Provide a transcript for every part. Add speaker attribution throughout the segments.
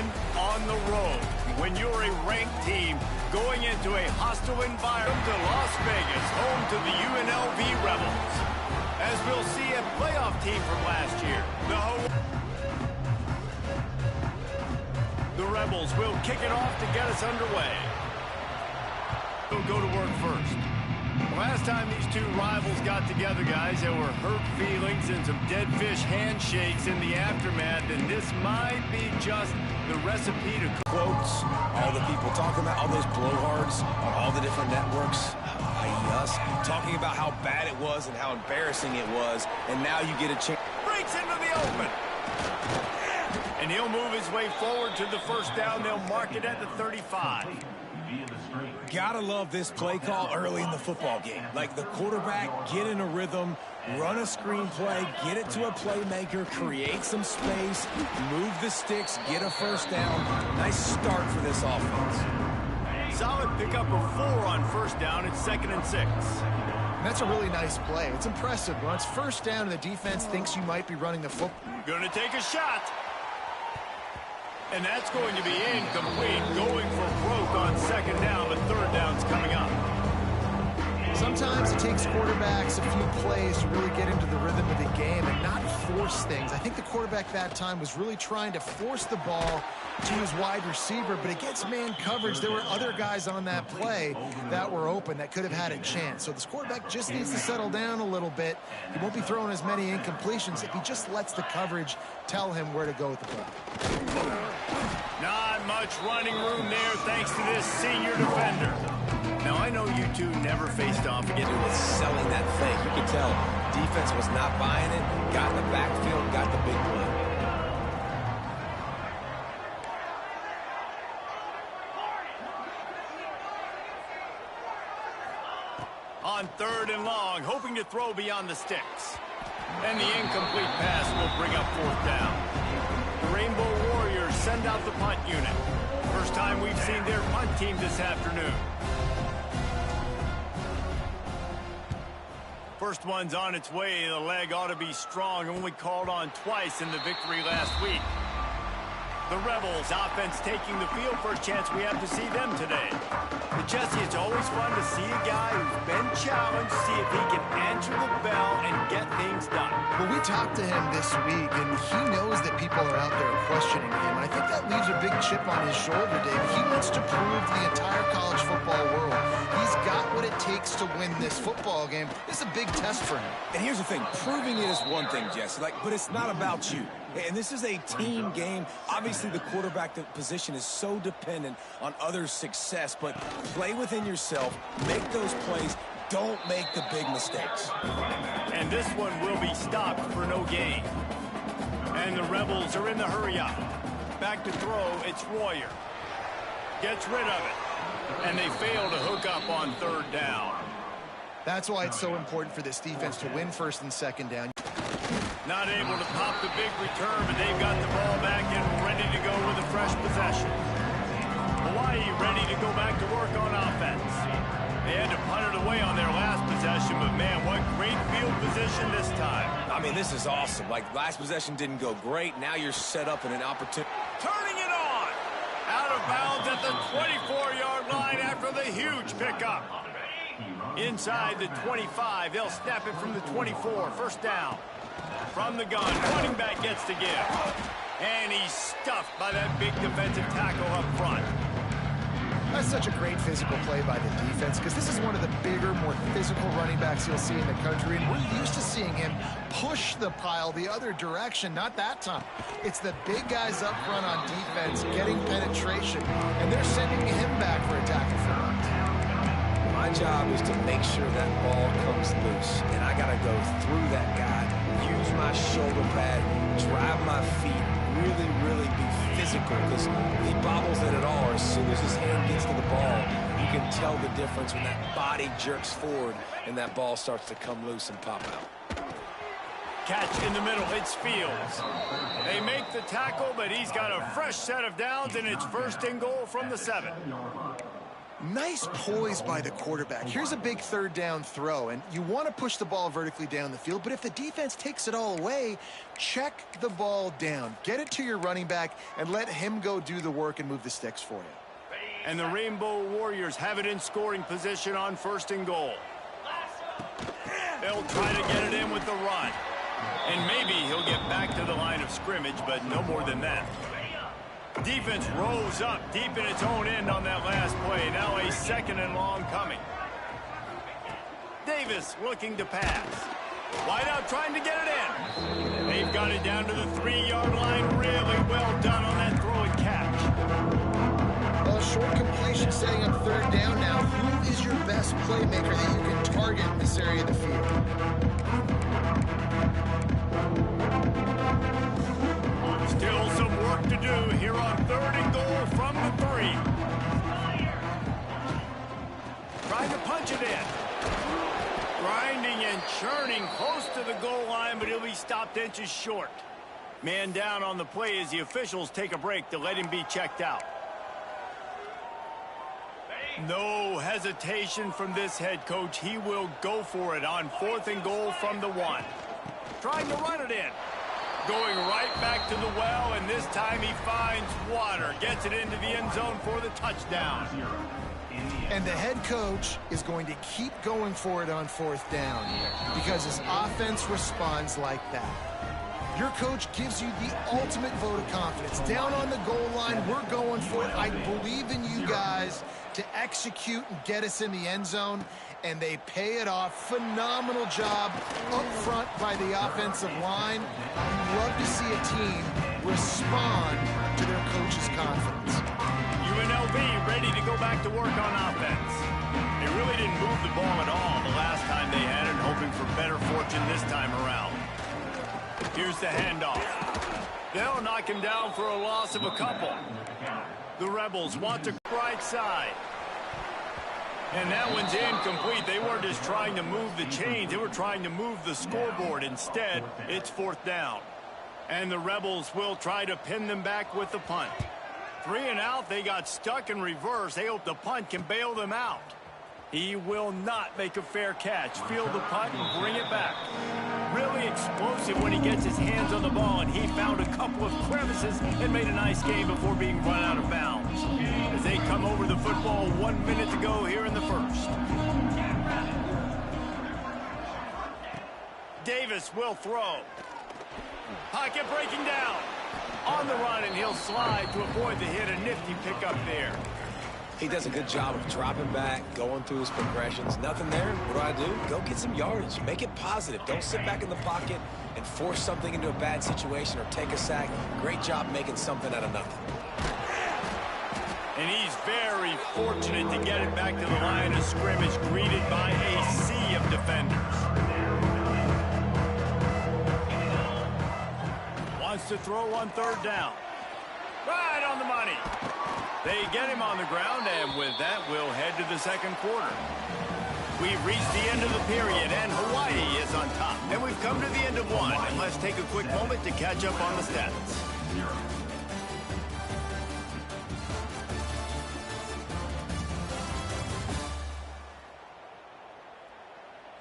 Speaker 1: win on the road. When you're a ranked team going into a hostile environment to Las Vegas, home to the UNLV Rebels. As we'll see a playoff team from last year. The Rebels will kick it off to get us underway. We'll go to work first. Last time these two rivals got together, guys, there were hurt feelings and some dead fish handshakes in the aftermath, and this might be just the recipe to
Speaker 2: quotes, all the people talking about, all those blowhards on all the different networks, i.e. us, talking about how bad it was and how embarrassing it was, and now you get a chance.
Speaker 1: Breaks into the open. And he'll move his way forward to the first down. They'll mark it at the 35.
Speaker 2: Gotta love this play call early in the football game. Like the quarterback, get in a rhythm, run a screen play, get it to a playmaker, create some space, move the sticks, get a first down. Nice start for this offense.
Speaker 1: Solid pickup of 4 on first down. It's 2nd and 6.
Speaker 3: That's a really nice play. It's impressive. When it's first down and the defense thinks you might be running the football.
Speaker 1: Going to take a shot. And that's going to be incomplete. Going for broke on 2nd down, but 3rd down's coming up.
Speaker 3: Sometimes it takes quarterbacks a few plays to really get into the rhythm of the game and not force things. I think the quarterback that time was really trying to force the ball to his wide receiver, but against man coverage, there were other guys on that play that were open that could have had a chance. So this quarterback just needs to settle down a little bit. He won't be throwing as many incompletions if he just lets the coverage tell him where to go with the ball.
Speaker 1: Not much running room there thanks to this senior defender. Now, I know you two never faced off again.
Speaker 2: He was selling that thing. You can tell defense was not buying it, got in the backfield, got the big play.
Speaker 1: On 3rd and long, hoping to throw beyond the sticks. And the incomplete pass will bring up 4th down. The Rainbow Warriors send out the punt unit. First time we've seen their punt team this afternoon. First one's on its way. The leg ought to be strong. Only called on twice in the victory last week. The Rebels offense taking the field. First chance we have to see them today. But Jesse, it's always fun to see a guy who's been challenged, see if he can answer the bell and get things done.
Speaker 3: Well, we talked to him this week, and he knows that people are out there questioning him. And I think that leaves a big chip on his shoulder, Dave. He wants to prove to the entire college football world he's got what it takes to win this football game. This is a big test for him.
Speaker 2: And here's the thing. Proving it is one thing, Jesse, but it's not about you. And this is a team game. Obviously, the quarterback position is so dependent on others' success, but play within yourself, make those plays, don't make the big mistakes.
Speaker 1: And this one will be stopped for no gain. And the Rebels are in the hurry-up. Back to throw, it's Royer. Gets rid of it. And they fail to hook up on 3rd down.
Speaker 3: That's why it's so important for this defense to win 1st and 2nd down.
Speaker 1: Not able to pop the big return, but they've got the ball back and ready to go with a fresh possession. Hawaii ready to go back to work on offense. They had to punt it away on their last possession, but man, what great field position this time.
Speaker 2: I mean, this is awesome. Like, last possession didn't go great. Now you're set up in an opportunity.
Speaker 1: Turning it on. Out of bounds at the 24-yard line after the huge pickup. Inside the 25, they'll snap it from the 24. First down. From the gun, running back gets to give. And he's stuffed by that big defensive tackle up front.
Speaker 3: That's such a great physical play by the defense because this is one of the bigger, more physical running backs you'll see in the country. And we're used to seeing him push the pile the other direction. Not that time. It's the big guys up front on defense getting penetration. And they're sending him back for a tackle for runs.
Speaker 2: My job is to make sure that ball comes loose. And I got to go through that guy, use my shoulder pad, drive my feet, really be physical because he bobbles it at all. As soon as his hand gets to the ball, you can tell the difference when that body jerks forward and that ball starts to come loose and pop out.
Speaker 1: Catch in the middle, it's Fields. They make the tackle, but he's got a fresh set of downs, and it's 1st and goal from the 7.
Speaker 3: Nice poise by the quarterback. Here's a big third down throw, and you want to push the ball vertically down the field, but if the defense takes it all away, check the ball down. Get it to your running back and let him go do the work and move the sticks for you.
Speaker 1: And the Rainbow Warriors have it in scoring position on 1st and goal. They'll try to get it in with the run. And maybe he'll get back to the line of scrimmage, but no more than that. Defense rose up deep in its own end on that last play. Now a 2nd and long coming. Davis looking to pass. Wide out trying to get it in. They've got it down to the 3-yard line. Really well done on that throw and catch.
Speaker 3: Well, short completion setting up 3rd down now. Who is your best playmaker that you can target in this area of the field?
Speaker 1: Still some work to do here on 3rd and goal from the 3. Trying to punch it in. Grinding and churning close to the goal line, but he'll be stopped inches short. Man down on the play as the officials take a break to let him be checked out. No hesitation from this head coach. He will go for it on 4th and goal from the 1. Trying to run it in. Going right back to the well, and this time he finds water. Gets it into the end zone for the touchdown.
Speaker 3: And the head coach is going to keep going for it on 4th down because his offense responds like that. Your coach gives you the ultimate vote of confidence. Down on the goal line, we're going for it. I believe in you guys to execute and get us in the end zone, and they pay it off. Phenomenal job up front by the offensive line. You love to see a team respond to their coach's confidence.
Speaker 1: UNLV ready to go back to work on offense. They really didn't move the ball at all the last time they had it, hoping for better fortune this time around. Here's the handoff. They'll knock him down for a loss of a couple. The Rebels want to right side. And that one's incomplete. They weren't just trying to move the chains. They were trying to move the scoreboard. Instead, it's 4th down. And the Rebels will try to pin them back with the punt. 3 and out. They got stuck in reverse. They hope the punt can bail them out. He will not make a fair catch. Field the punt and bring it back. Really explosive when he gets his hands on the ball, and he found a couple of crevices and made a nice game before being run out of bounds. As they come over the football, 1 minute to go here in the 1st. Davis will throw. Pocket breaking down. On the run, and he'll slide to avoid the hit. A nifty pickup there.
Speaker 2: He does a good job of dropping back, going through his progressions. Nothing there. What do? Go get some yardage. Make it positive. Don't sit back in the pocket and force something into a bad situation or take a sack. Great job making something out of nothing.
Speaker 1: And he's very fortunate to get it back to the line of scrimmage, greeted by a sea of defenders. Wants to throw on 3rd down. Right on the money. They get him on the ground, and with that, we'll head to the 2nd quarter. We've reached the end of the period, and Hawaii is on top. And we've come to the end of 1, and let's take a quick moment to catch up on the stats.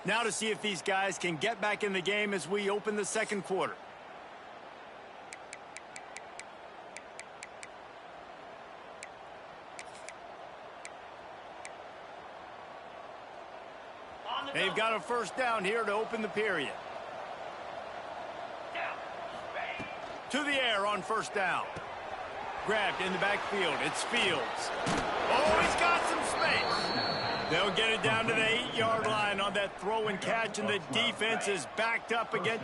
Speaker 1: Now to see if these guys can get back in the game as we open the 2nd quarter. They've got a 1st down here to open the period. To the air on 1st down. Grabbed in the backfield. It's Fields. Oh, he's got some space. They'll get it down to the 8-yard line on that throw and catch, and the defense is backed up again.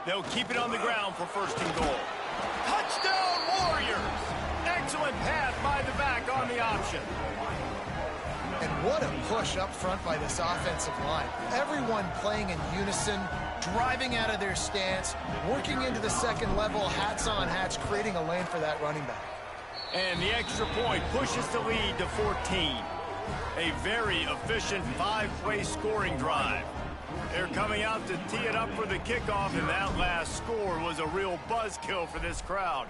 Speaker 1: They'll keep it on the ground for 1st and goal. Touchdown, Warriors! Excellent pass by the back on the option.
Speaker 3: And what a push up front by this offensive line. Everyone playing in unison, driving out of their stance, working into the 2nd level, hats on hats, creating a lane for that running back.
Speaker 1: And the extra point pushes the lead to 14. A very efficient 5-play scoring drive. They're coming out to tee it up for the kickoff, and that last score was a real buzzkill for this crowd.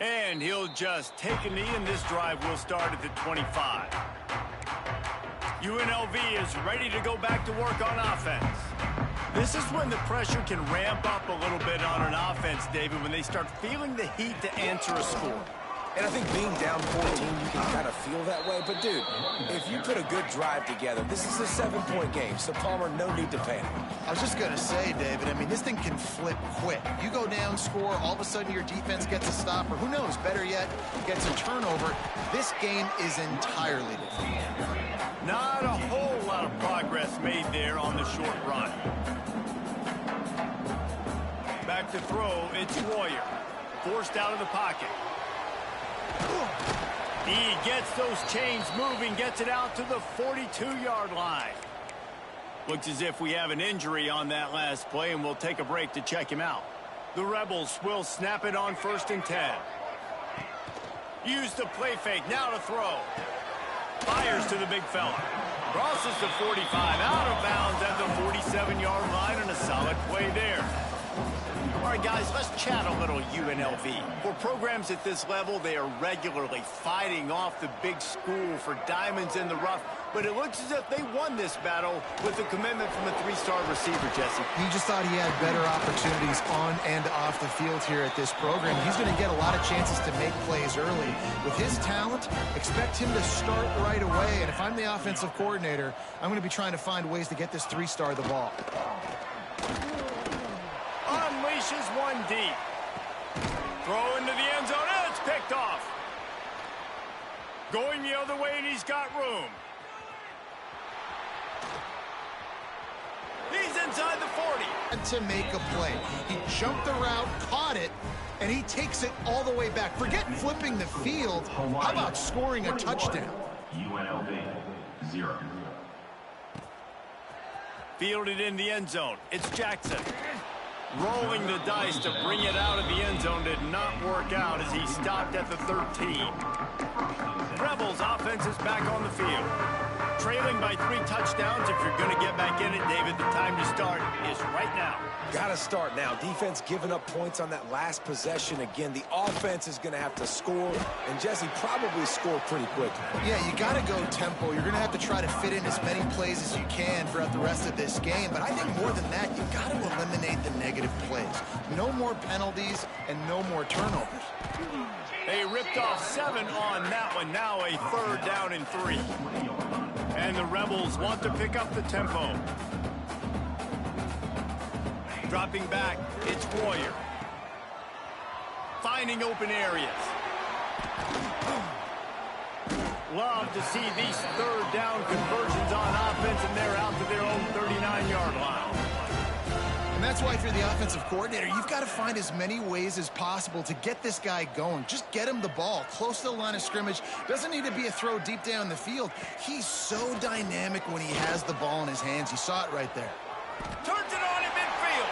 Speaker 1: And he'll just take a knee, and this drive will start at the 25. UNLV is ready to go back to work on offense. This is when the pressure can ramp up a little bit on an offense, David, when they start feeling the heat to answer a score.
Speaker 2: And I think being down 14, you can kind of feel that way. But, dude, if you put a good drive together, this is a 7-point game. So, Palmer, no need to panic.
Speaker 3: I was just going to say, David, I mean, this thing can flip quick. You go down, score, all of a sudden your defense gets a stop, or who knows, better yet, gets a turnover. This game is entirely different.
Speaker 1: Not a whole lot of progress made there on the short run. Back to throw, it's Royer. Forced out of the pocket. He gets those chains moving, gets it out to the 42-yard line. Looks as if we have an injury on that last play, and we'll take a break to check him out. The Rebels will snap it on 1st and 10. Use the play fake, now to throw. Fires to the big fella. Crosses the 45, out of bounds at the 47-yard line, and a solid play there. All right, guys, let's chat a little UNLV. For programs at this level, they are regularly fighting off the big school for diamonds in the rough, but it looks as if they won this battle with the commitment from a 3-star receiver, Jesse.
Speaker 3: He just thought he had better opportunities on and off the field here at this program. He's going to get a lot of chances to make plays early. With his talent, expect him to start right away, and if I'm the offensive coordinator, I'm going to be trying to find ways to get this 3-star the ball.
Speaker 1: Unleashes one deep. Throw into the end zone, and it's picked off. Going the other way, and he's got room. He's inside the 40.
Speaker 3: To make a play. He jumped the route, caught it, and he takes it all the way back. Forget flipping the field. How about scoring a touchdown?
Speaker 4: UNLV 0.
Speaker 1: Fielded in the end zone. It's Jackson. Rolling the dice to bring it out of the end zone did not work out as he stopped at the 13. Rebels offense is back on the field. Trailing by 3 touchdowns. If you're going to get back in it, David, the time to start is right now.
Speaker 2: Got to start now. Defense giving up points on that last possession. Again, the offense is going to have to score, and Jesse probably scored pretty quick.
Speaker 3: Yeah, you got to go tempo. You're going to have to try to fit in as many plays as you can throughout the rest of this game. But I think more than that, you got to eliminate the negative plays. No more penalties and no more turnovers.
Speaker 1: They ripped off 7 on that one. Now a 3rd down and 3. And the Rebels want to pick up the tempo. Dropping back, it's Royer. Finding open areas. Love to see these 3rd down conversions on offense, and they're out to their own 39-yard line.
Speaker 3: And that's why if you're the offensive coordinator, you've got to find as many ways as possible to get this guy going. Just get him the ball close to the line of scrimmage. Doesn't need to be a throw deep down the field. He's so dynamic when he has the ball in his hands. You saw it right there.
Speaker 1: Turns it on in midfield.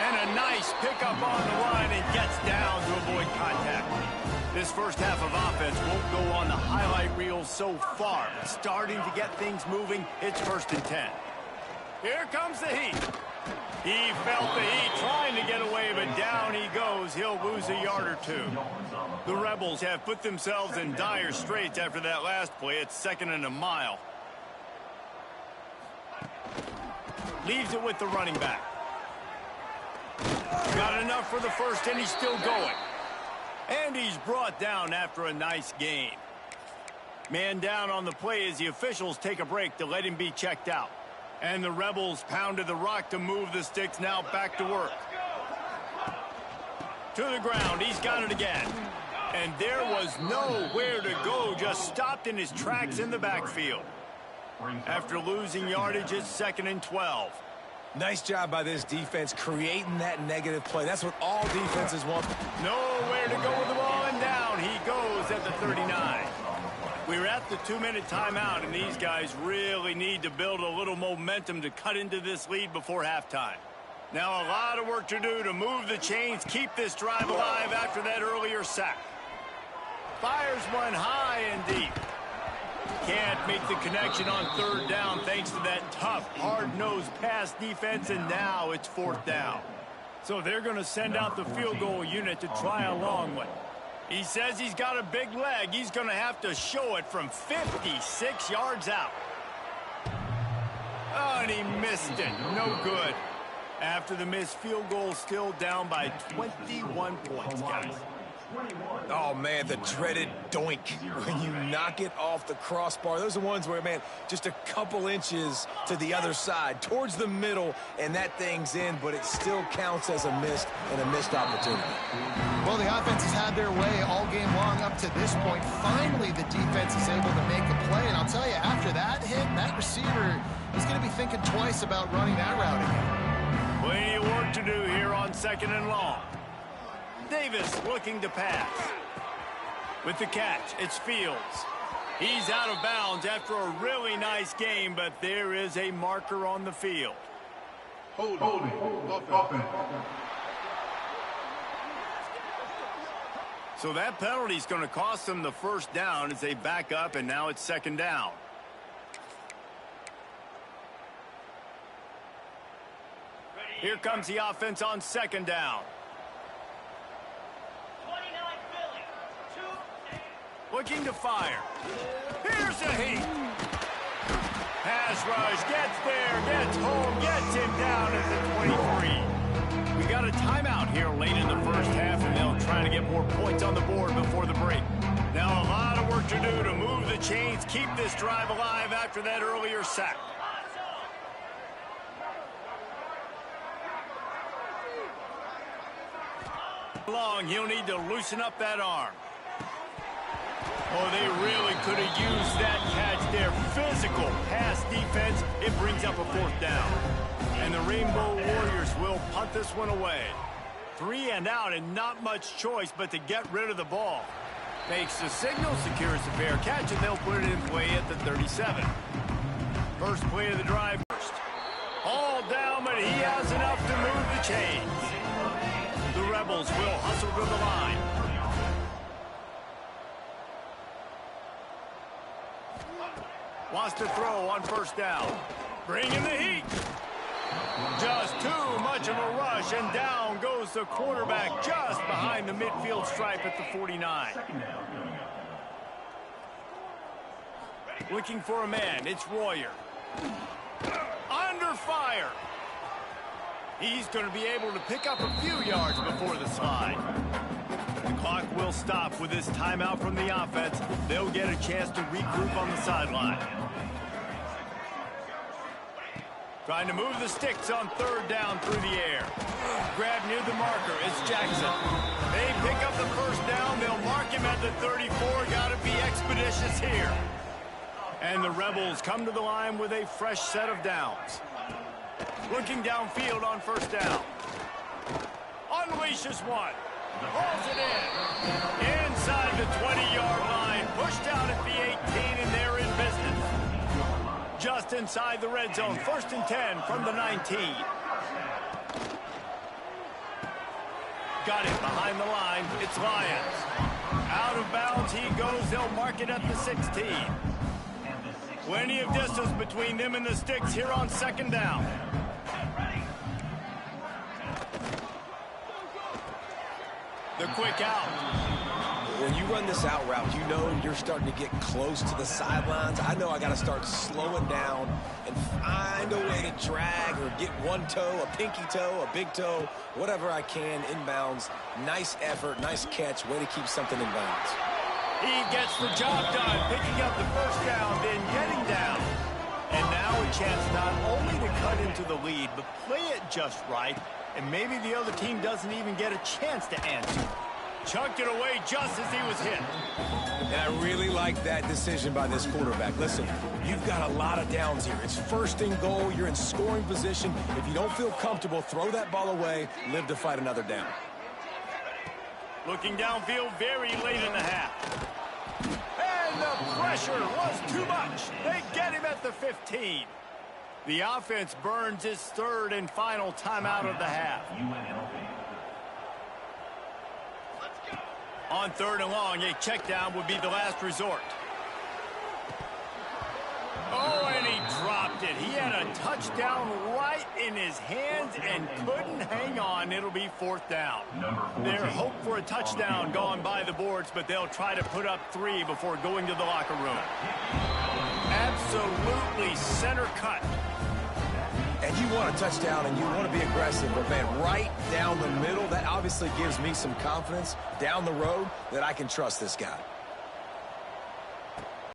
Speaker 1: And a nice pickup on the line and gets down to avoid contact. This first half of offense won't go on the highlight reel so far. Starting to get things moving, it's 1st and 10. Here comes the heat. He felt the heat trying to get away, but down he goes. He'll lose a yard or 2. The Rebels have put themselves in dire straits after that last play. It's 2nd and a mile. Leaves it with the running back. Got enough for the first, and he's still going. And he's brought down after a nice gain. Man down on the play as the officials take a break to let him be checked out. And the Rebels pounded the rock to move the sticks, now back to work. To the ground, he's got it again. And there was nowhere to go, just stopped in his tracks in the backfield. After losing yardage, it's 2nd and 12.
Speaker 2: Nice job by this defense creating that negative play. That's what all defenses want.
Speaker 1: Nowhere to go with the ball, and down he goes at the 39. We're at the 2-minute timeout, and these guys really need to build a little momentum to cut into this lead before halftime. Now a lot of work to do to move the chains, keep this drive alive after that earlier sack. Fires one high and deep. Can't make the connection on 3rd down thanks to that tough, hard-nosed pass defense, and now it's 4th down. So they're going to send out the field goal unit to try a long one. He says he's got a big leg. He's going to have to show it from 56 yards out. Oh, and he missed it. No good. After the missed field goal, still down by 21 points, guys.
Speaker 2: Oh, man, the dreaded doink when you knock it off the crossbar. Those are ones where, man, just a couple inches to the other side, towards the middle, and that thing's in, but it still counts as a missed opportunity.
Speaker 3: Well, the offense has had their way all game long up to this point. Finally, the defense is able to make a play, and I'll tell you, after that hit, that receiver is going to be thinking twice about running that route again.
Speaker 1: Plenty of work to do here on 2nd and long. Davis looking to pass. With the catch, it's Fields. He's out of bounds after a really nice game, but there is a marker on the field.
Speaker 4: Holding. Offense.
Speaker 1: So that penalty is going to cost them the first down as they back up, and now it's 2nd down. Here comes the offense on 2nd down. Looking to fire. Here's a heat. Pass rush, gets there, gets home, gets him down at the 23. We got a timeout here late in the first half, and they'll try to get more points on the board before the break. Now a lot of work to do to move the chains, keep this drive alive after that earlier sack. Long, he'll need to loosen up that arm. Oh, they really could have used that catch there. Physical pass defense. It brings up a 4th down. And the Rainbow Warriors will punt this one away. 3 and out, and not much choice but to get rid of the ball. Makes the signal, secures the fair catch, and they'll put it in play at the 37. First play of the drive first. All down, but he has enough to move the chains. The Rebels will hustle to the line. Wants to throw on 1st down. Bringing the heat. Just too much of a rush, and down goes the quarterback just behind the midfield stripe at the 49. Looking for a man. It's Royer. Under fire. He's going to be able to pick up a few yards before the slide. The clock will stop with this timeout from the offense. They'll get a chance to regroup on the sideline. Trying to move the sticks on 3rd down through the air. Grab near the marker. It's Jackson. They pick up the 1st down. They'll mark him at the 34. Got to be expeditious here. And the Rebels come to the line with a fresh set of downs. Looking downfield on 1st down. Unleashes one. Hauls it in. Inside the 20-yard line. Pushed out at the 18, and they're in business. Just inside the red zone. 1st and 10 from the 19. Got it behind the line. It's Lyons. Out of bounds he goes. They'll mark it at the 16. Plenty of distance between them and the sticks here on 2nd down. The quick out.
Speaker 2: When you run this out route, you know you're starting to get close to the sidelines. I know I got to start slowing down and find a way to drag or get one toe, a pinky toe, a big toe, whatever I can inbounds. Nice effort, nice catch, way to keep something in bounds.
Speaker 1: He gets the job done, picking up the 1st down, then getting down. And now a chance not only to cut into the lead, but play it just right, and maybe the other team doesn't even get a chance to answer. Chunked it away just as he was hit.
Speaker 2: And I really like that decision by this quarterback. Listen, you've got a lot of downs here. It's 1st and goal. You're in scoring position. If you don't feel comfortable, throw that ball away. Live to fight another down.
Speaker 1: Looking downfield very late in the half. And the pressure was too much. They get him at the 15. The offense burns its 3rd and final timeout of the half. On 3rd and long, a check down would be the last resort. Oh, and he dropped it. He had a touchdown right in his hands and couldn't hang on. on. It'll be 4th down. Their hope for a touchdown gone by the boards, but they'll try to put up 3 before going to the locker room. Absolutely center cut.
Speaker 2: And you want a touchdown and you want to be aggressive, but man, right down the middle, that obviously gives me some confidence down the road that I can trust this guy.